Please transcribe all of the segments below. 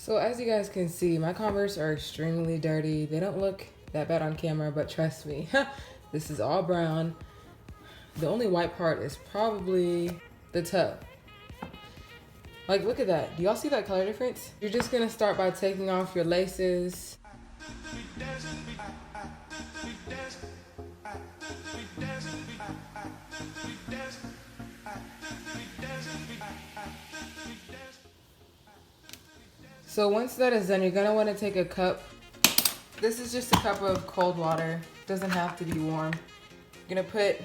So as you guys can see, my Converse are extremely dirty. They don't look that bad on camera, but trust me, this is all brown. The only white part is probably the toe. Like, look at that. Do y'all see that color difference? You're just gonna start by taking off your laces. So once that is done, you're gonna wanna take a cup. This is just a cup of cold water. Doesn't have to be warm. You're gonna put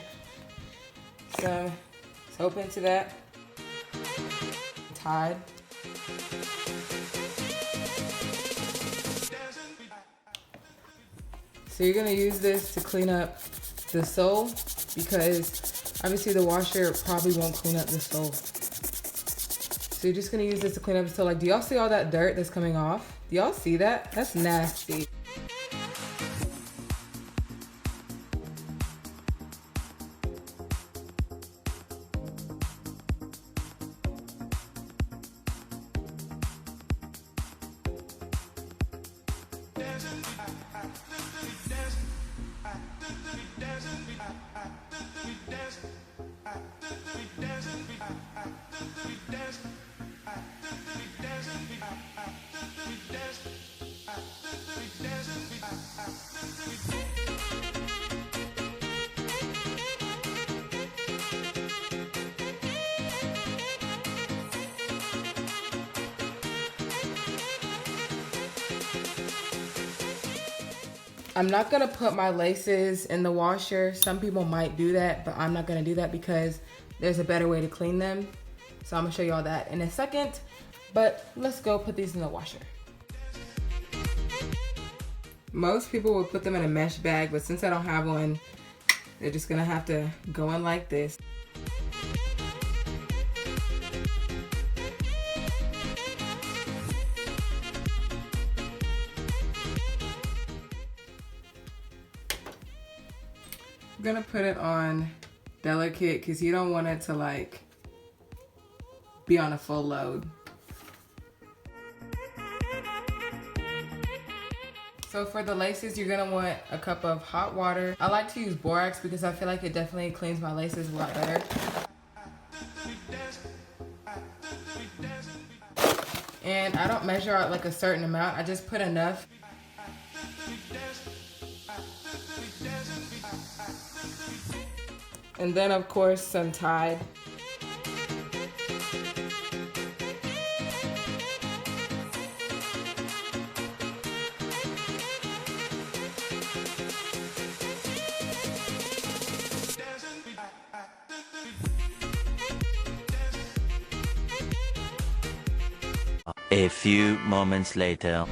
some soap into that. Tide. So you're gonna use this to clean up the sole because obviously the washer probably won't clean up the sole. So you're just gonna use this to clean up the sole. Like, do y'all see all that dirt that's coming off? Do y'all see that? That's nasty. I'm not gonna put my laces in the washer. Some people might do that, but I'm not gonna do that because there's a better way to clean them. So I'm gonna show y'all that in a second, but let's go put these in the washer. Most people will put them in a mesh bag, but since I don't have one, they're just gonna have to go in like this. I'm gonna put it on delicate because you don't want it to like be on a full load. So for the laces, you're gonna want a cup of hot water. I like to use borax because I feel like it definitely cleans my laces a lot better. And I don't measure out like a certain amount, I just put enough. And then of course some Tide. A few moments later.